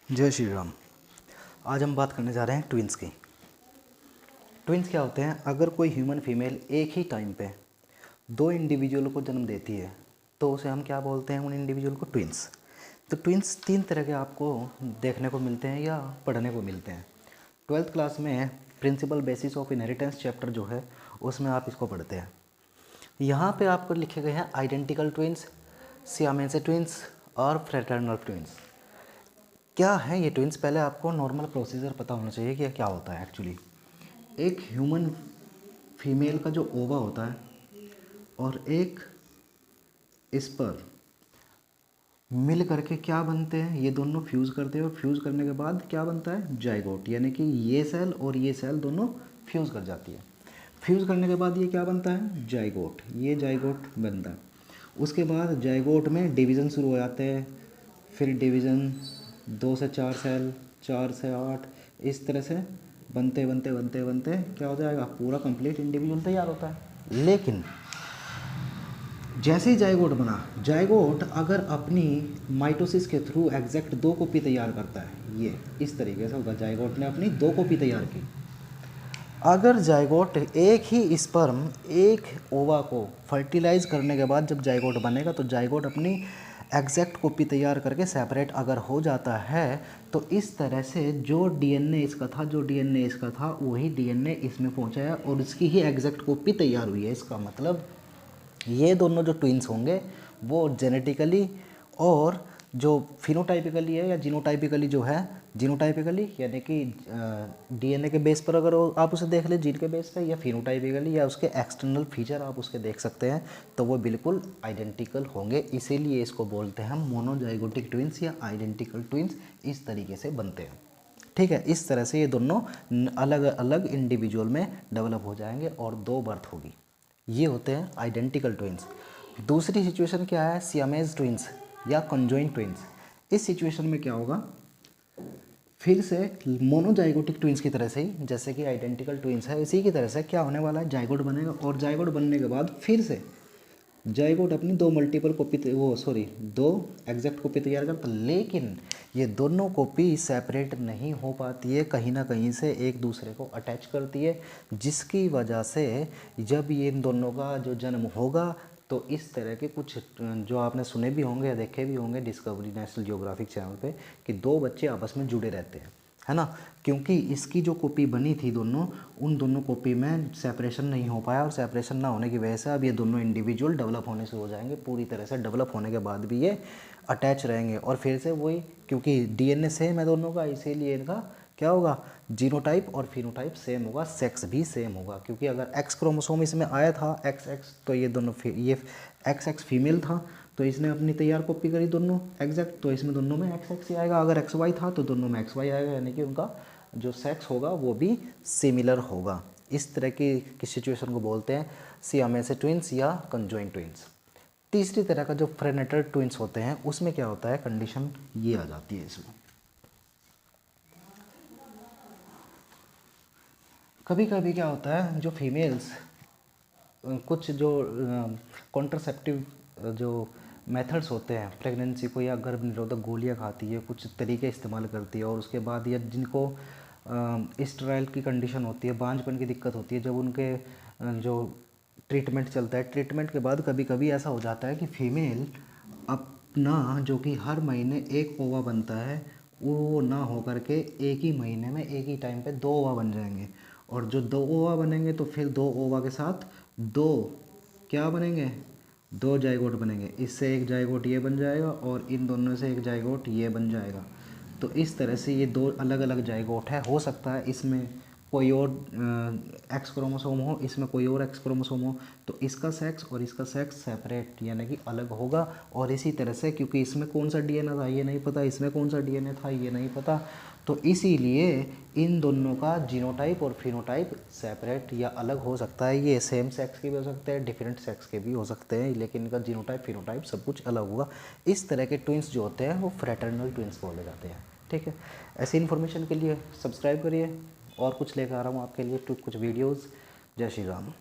जय श्री राम। आज हम बात करने जा रहे हैं ट्विंस की। ट्विंस क्या होते हैं? अगर कोई ह्यूमन फीमेल एक ही टाइम पे दो इंडिविजुअल को जन्म देती है तो उसे हम क्या बोलते हैं? उन इंडिविजुअल को ट्विंस। तो ट्विंस तीन तरह के आपको देखने को मिलते हैं या पढ़ने को मिलते हैं। 12th क्लास में principal basis of inheritance chapter जो है उसमें आप इसको पढ़ते हैं। यहाँ पे आपको लिखे गए हैं आइडेंटिकल ट्विंस, सियामेंसे ट्विंस और फ्रेटर्नल ट्विंस। क्या है ये ट्विंस? पहले आपको नॉर्मल प्रोसीजर पता होना चाहिए कि क्या होता है एक्चुअली। एक ह्यूमन फीमेल का जो ओवा होता है और एक स्पर्म मिल करके क्या बनते हैं? ये दोनों फ्यूज़ करते हैं और फ्यूज़ करने के बाद क्या बनता है? जाइगोट। यानी कि ये सेल और ये सेल दोनों फ्यूज़ कर जाती है। फ्यूज़ करने के बाद ये क्या बनता है? जाइगोट। ये जाइगोट बनता है। उसके बाद जाइगोट में डिवीज़न शुरू हो जाते हैं। फिर डिवीज़न 2 से 4 सेल, 4 से 8, इस तरह से बनते बनते बनते बनते क्या हो जाएगा? पूरा कंप्लीट इंडिविजुअल तैयार होता है। लेकिन जैसे ही जाइगोट बना, जाइगोट अगर अपनी माइटोसिस के थ्रू एग्जैक्ट 2 कॉपी तैयार करता है, ये इस तरीके से होगा। जाइगोट ने अपनी 2 कॉपी तैयार की। अगर जाइगोट एक ही स्पर्म एक ओवा को फर्टिलाइज करने के बाद जब जाइगोट बनेगा तो जाइगोट अपनी एग्जैक्ट कॉपी तैयार करके सेपरेट अगर हो जाता है तो इस तरह से जो डीएनए इसका था वही डीएनए इसमें पहुंचा है और इसकी ही एग्जैक्ट कॉपी तैयार हुई है। इसका मतलब ये दोनों जो ट्विंस होंगे वो जेनेटिकली और जो फिनोटाइपिकली है या जीनोटाइपिकली जो है, जीनोटाइपिकली यानी कि डीएनए के बेस पर अगर आप उसे देख ले जीन के बेस पे, या फिनोटाइपिकली या उसके एक्सटर्नल फीचर आप उसके देख सकते हैं तो वो बिल्कुल आइडेंटिकल होंगे। इसीलिए इसको बोलते हैं हम मोनोजाइगोटिक ट्विंस या आइडेंटिकल ट्विंस। इस तरीके से बनते हैं। ठीक है, इस तरह से ये दोनों अलग अलग इंडिविजुअल में डेवलप हो जाएंगे और 2 बर्थ होगी। ये होते हैं आइडेंटिकल ट्विंस। दूसरी सिचुएशन क्या है? सियामेज ट्विंस या कंजॉइंट ट्विंस। इस सिचुएशन में क्या होगा? फिर से मोनोजाइगोटिक ट्विंस की तरह से ही, जैसे कि आइडेंटिकल ट्विंस है, इसी की तरह से क्या होने वाला है? जाइगोट बनेगा और जाइगोट बनने के बाद फिर से जाइगोट अपनी 2 मल्टीपल कॉपी दो एग्जैक्ट कॉपी तैयार करता, लेकिन ये दोनों कॉपी सेपरेट नहीं हो पाती है, कहीं ना कहीं से एक दूसरे को अटैच करती है, जिसकी वजह से जब ये इन दोनों का जो जन्म होगा तो इस तरह के कुछ जो आपने सुने भी होंगे या देखे भी होंगे डिस्कवरी नेशनल जियोग्राफिक चैनल पे कि 2 बच्चे आपस में जुड़े रहते हैं, है ना। क्योंकि इसकी जो कॉपी बनी थी दोनों, उन दोनों कॉपी में सेपरेशन नहीं हो पाया और सेपरेशन ना होने की वजह से अब ये दोनों इंडिविजुअल डेवलप होने से हो जाएंगे। पूरी तरह से डेवलप होने के बाद भी ये अटैच रहेंगे और फिर से वही, क्योंकि डीएनए सेम है दोनों का, इसीलिए इनका क्या होगा? जीनोटाइप और फिनोटाइप सेम होगा, सेक्स भी सेम होगा। क्योंकि अगर एक्स क्रोमोसोम इसमें आया था XX, तो ये दोनों ये XX फीमेल था तो इसने अपनी तैयार कॉपी करी दोनों एग्जैक्ट, तो इसमें दोनों में XX ही आएगा। अगर XY था तो दोनों में XY आएगा, यानी कि उनका जो सेक्स होगा वो भी सिमिलर होगा। इस तरह की सिचुएशन को बोलते हैं सियामेसे ट्विंस या कंजॉइंट ट्विंस। तीसरी तरह का जो फ्रेनेटर ट्विंस होते हैं उसमें क्या होता है? कंडीशन ये आ जाती है इसमें। कभी कभी क्या होता है, जो फीमेल्स कुछ जो कॉन्ट्रासेप्टिव जो मेथड्स होते हैं प्रेगनेंसी को या गर्भ निरोधक गोलियां खाती है, कुछ तरीके इस्तेमाल करती है और उसके बाद या जिनको स्टेराइल की कंडीशन होती है, बांझपन की दिक्कत होती है, जब उनके जो ट्रीटमेंट चलता है, ट्रीटमेंट के बाद कभी कभी ऐसा हो जाता है कि फीमेल अपना जो कि हर महीने एक ओवा बनता है वो ना हो करके एक ही महीने में एक ही टाइम पे 2 ओवा बन जाएंगे। और जो 2 ओवा बनेंगे तो फिर 2 ओवा के साथ 2 क्या बनेंगे? 2 जाइगोट बनेंगे। इससे एक जाइगोट ये बन जाएगा और इन दोनों से एक जाइगोट ये बन जाएगा। तो इस तरह से ये 2 अलग अलग जाइगोट है। हो सकता है इसमें कोई और एक्स क्रोमोसोम हो, इसमें कोई और एक्स क्रोमोसोम हो, तो इसका सेक्स और इसका सेक्स सेपरेट यानी कि अलग होगा। और इसी तरह से क्योंकि इसमें कौन सा डीएनए था ये नहीं पता, इसमें कौन सा डीएनए था ये नहीं पता, तो इसीलिए इन दोनों का जीनोटाइप और फिनोटाइप सेपरेट या अलग हो सकता है। ये सेम सेक्स के भी हो सकते हैं, डिफरेंट सेक्स के भी हो सकते हैं, लेकिन इनका जीनोटाइप फिनोटाइप सब कुछ अलग होगा। इस तरह के ट्विंस जो होते हैं वो फ्रेटर्नल ट्विंस बोले जाते हैं। ठीक है, ऐसी इन्फॉर्मेशन के लिए सब्सक्राइब करिए और कुछ लेकर आ रहा हूँ आपके लिए कुछ वीडियोज़। जय श्री राम।